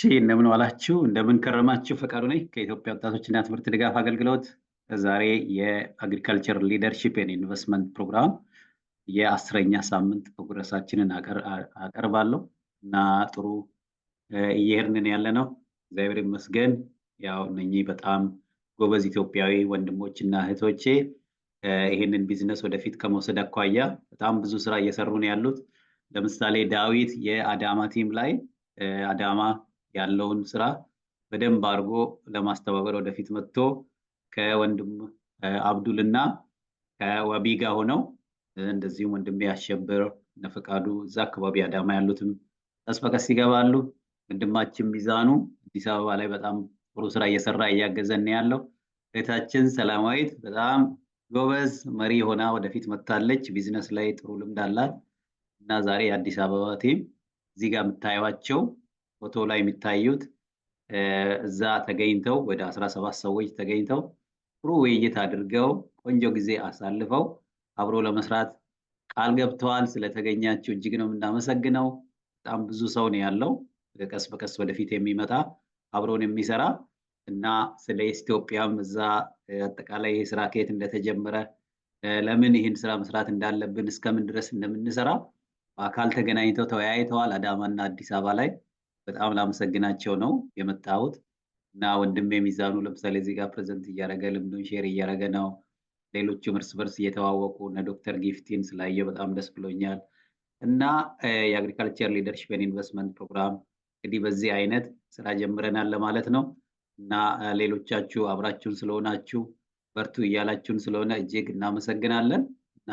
እንደምን ዋላችሁ እንደምን ከረማችሁ ፈቃዱ ነኝ ከኢትዮጵያ ወጣቶችና ትምህርት ድጋፍ አገልግሎት ዛሬ የአግሪካልቸር ሊደርሺፕ ኤንድ ኢንቨስትመንት ፕሮግራም የአስረኛ ሳምንት ፕሮግረሳችንን አቀርባለሁ እና ጥሩ እየሄድን ያለ ነው። እግዚአብሔር ይመስገን። ያው እነኚህ በጣም ጎበዝ ኢትዮጵያዊ ወንድሞች እና እህቶቼ ይሄንን ቢዝነስ ወደፊት ከመውሰድ አኳያ በጣም ብዙ ስራ እየሰሩ ነው ያሉት። ለምሳሌ ዳዊት የአዳማ ቲም ላይ አዳማ ያለውን ስራ በደንብ አድርጎ ለማስተባበር ወደፊት መጥቶ ከወንድም አብዱልና ከወቢ ጋር ሆነው እንደዚሁም ወንድሜ ያሸብር ነፈቃዱ እዛ አካባቢ አዳማ ያሉትም ቀስ በቀስ ይገባሉ። ወንድማችን ሚዛኑ አዲስ አበባ ላይ በጣም ጥሩ ስራ እየሰራ እያገዘን ያለው። እህታችን ሰላማዊት በጣም ጎበዝ መሪ ሆና ወደፊት መጥታለች። ቢዝነስ ላይ ጥሩ ልምድ አላት እና ዛሬ የአዲስ አበባ ቲም እዚህ ጋር የምታዩዋቸው ፎቶ ላይ የሚታዩት እዛ ተገኝተው ወደ 17 ሰዎች ተገኝተው ጥሩ ውይይት አድርገው ቆንጆ ጊዜ አሳልፈው አብሮ ለመስራት ቃል ገብተዋል። ስለተገኛችሁ እጅግ ነው የምናመሰግነው። በጣም ብዙ ሰው ነው ያለው ቀስ በቀስ ወደፊት የሚመጣ አብሮን የሚሰራ እና ስለ ኢትዮጵያም እዛ አጠቃላይ ይሄ ስራ ከየት እንደተጀመረ ለምን ይህን ስራ መስራት እንዳለብን እስከምን ድረስ እንደምንሰራ በአካል ተገናኝተው ተወያይተዋል። አዳማና አዲስ አበባ ላይ በጣም ላመሰግናቸው ነው የመጣሁት እና ወንድሜ ሚዛኑ ለምሳሌ እዚህ ጋር ፕሬዘንት እያደረገ ልምዱን ሼር እያደረገ ነው። ሌሎችም እርስ በርስ እየተዋወቁ እነ ዶክተር ጊፍቲን ስላየ በጣም ደስ ብሎኛል። እና የአግሪካልቸር ሊደርሺፕ ኤንድ ኢንቨስትመንት ፕሮግራም እንግዲህ በዚህ አይነት ስራ ጀምረናል ለማለት ነው እና ሌሎቻችሁ አብራችሁን ስለሆናችሁ በርቱ እያላችሁን ስለሆነ እጅግ እናመሰግናለን። እና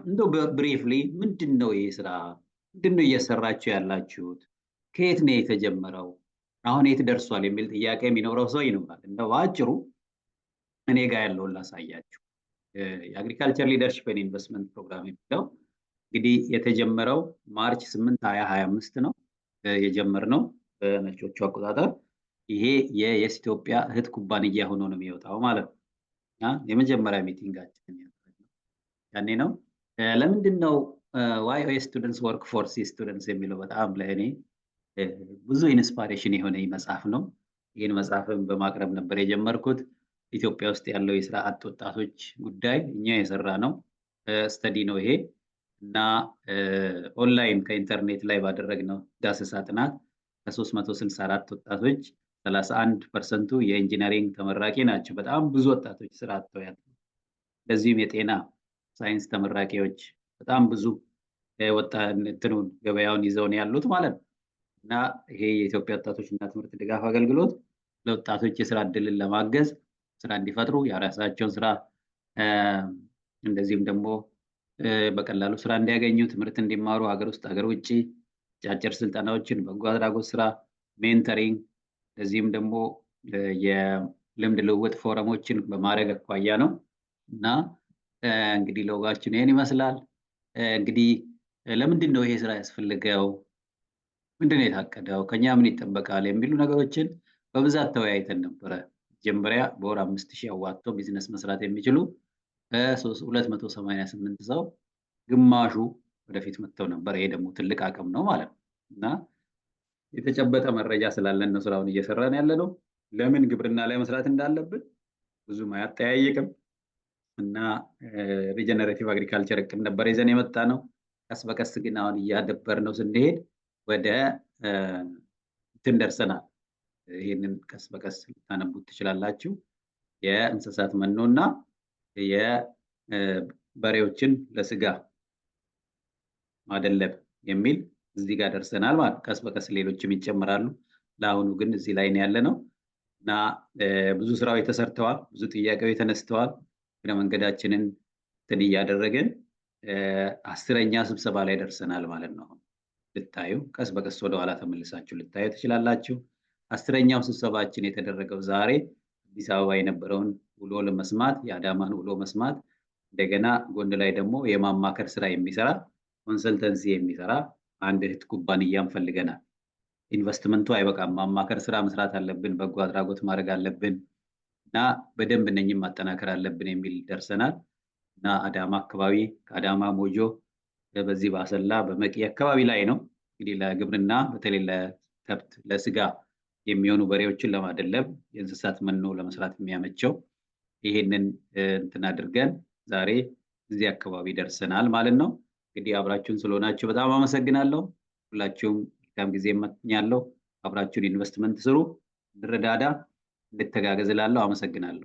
እንደው ብሪፍሊ ምንድነው ይሄ ስራ ምንድነው እየሰራችሁ ያላችሁት? ከየት ነው የተጀመረው? አሁን የት ደርሷል? የሚል ጥያቄ የሚኖረው ሰው ይኖራል። እንደው በአጭሩ እኔ ጋር ያለውን ላሳያችሁ። የአግሪካልቸር ሊደርሺፕ ኤንድ ኢንቨስትመንት ፕሮግራም የሚለው እንግዲህ የተጀመረው ማርች 8 2025 ነው የጀመርነው በነጮቹ አቆጣጠር። ይሄ የየስ ኢትዮጵያ እህት ኩባንያ ሆኖ ነው የሚወጣው ማለት ነው። የመጀመሪያ ሚቲንጋችን ያኔ ነው። ለምንድን ነው ዋይ ስቱደንትስ ወርክ ፎር ሲ ስቱደንትስ የሚለው በጣም ለእኔ ብዙ ኢንስፓሬሽን የሆነ መጽሐፍ ነው። ይህን መጽሐፍን በማቅረብ ነበር የጀመርኩት። ኢትዮጵያ ውስጥ ያለው የስራ አጥ ወጣቶች ጉዳይ እኛ የሰራ ነው ስተዲ ነው ይሄ እና ኦንላይን ከኢንተርኔት ላይ ባደረግነው ዳሰሳ ጥናት ከ364 ወጣቶች 31% የኢንጂነሪንግ ተመራቂ ናቸው። በጣም ብዙ ወጣቶች ስራ አጥተው ያሉ። ለዚህም የጤና ሳይንስ ተመራቂዎች በጣም ብዙ ወጣቱን ገበያውን ይዘው ነው ያሉት ማለት ነው። እና ይሄ የኢትዮጵያ ወጣቶች እና ትምህርት ድጋፍ አገልግሎት ለወጣቶች የስራ እድልን ለማገዝ ስራ እንዲፈጥሩ የራሳቸውን ስራ እንደዚህም ደግሞ በቀላሉ ስራ እንዲያገኙ ትምህርት እንዲማሩ ሀገር ውስጥ ሀገር ውጭ አጫጭር ስልጠናዎችን በጎ አድራጎት ስራ ሜንተሪንግ እንደዚህም ደግሞ የልምድ ልውውጥ ፎረሞችን በማድረግ አኳያ ነው። እና እንግዲህ ሎጋችን ይሄን ይመስላል። እንግዲህ ለምንድን ነው ይሄ ስራ ያስፈልገው? ምንድነው የታቀደው? ከኛ ምን ይጠበቃል? የሚሉ ነገሮችን በብዛት ተወያይተን ነበረ። መጀመሪያ በወር 5000 አዋጥቶ ቢዝነስ መስራት የሚችሉ 288 ሰው ግማሹ ወደፊት መጥተው ነበር። ይሄ ደግሞ ትልቅ አቅም ነው ማለት ነው። እና የተጨበጠ መረጃ ስላለን ነው ስራውን እየሰራን ያለ ነው። ለምን ግብርና ላይ መስራት እንዳለብን ብዙም አያጠያይቅም። እና ሪጀነሬቲቭ አግሪካልቸር እቅድ ነበር ይዘን የመጣ ነው። ቀስ በቀስ ግን አሁን እያደበርነው ስንሄድ ወደ እንትን ደርሰናል። ይሄንን ቀስ በቀስ ልታነቡት ትችላላችሁ። የእንስሳት መኖና የበሬዎችን ለስጋ ማደለብ የሚል እዚህ ጋር ደርሰናል ማለት። ቀስ በቀስ ሌሎችም ይጨምራሉ። ለአሁኑ ግን እዚህ ላይ ነው ያለነው እና ብዙ ስራዎች ተሰርተዋል። ብዙ ጥያቄዎች ተነስተዋል። መንገዳችንን እንትን እያደረግን 10ኛ ስብሰባ ላይ ደርሰናል ማለት ነው። ልታዩ ቀስ በቀስ ወደ ኋላ ተመልሳችሁ ልታዩ ትችላላችሁ። 10ኛው ስብሰባችን የተደረገው ዛሬ አዲስ አበባ የነበረውን ውሎ ለመስማት የአዳማን ውሎ መስማት እንደገና ጎን ላይ ደግሞ የማማከር ስራ የሚሰራ ኮንሰልተንሲ የሚሰራ አንድ እህት ኩባንያም ፈልገናል። ኢንቨስትመንቱ አይበቃም፣ ማማከር ስራ መስራት አለብን፣ በጎ አድራጎት ማድረግ አለብን እና በደንብ እነኝም ማጠናከር አለብን የሚል ደርሰናል። እና አዳማ አካባቢ ከአዳማ ሞጆ በዚህ ባሰላ በመቂ አካባቢ ላይ ነው እንግዲህ ለግብርና በተለይ ከብት ለስጋ የሚሆኑ በሬዎችን ለማደለብ የእንስሳት መኖ ለመስራት የሚያመቸው ይሄንን እንትን አድርገን ዛሬ እዚህ አካባቢ ደርሰናል ማለት ነው። እንግዲህ አብራችሁን ስለሆናችሁ በጣም አመሰግናለሁ። ሁላችሁም መልካም ጊዜ እመኛለሁ። አብራችሁን ኢንቨስትመንት ስሩ፣ እንረዳዳ፣ እንተጋገዝ እላለሁ። አመሰግናለሁ።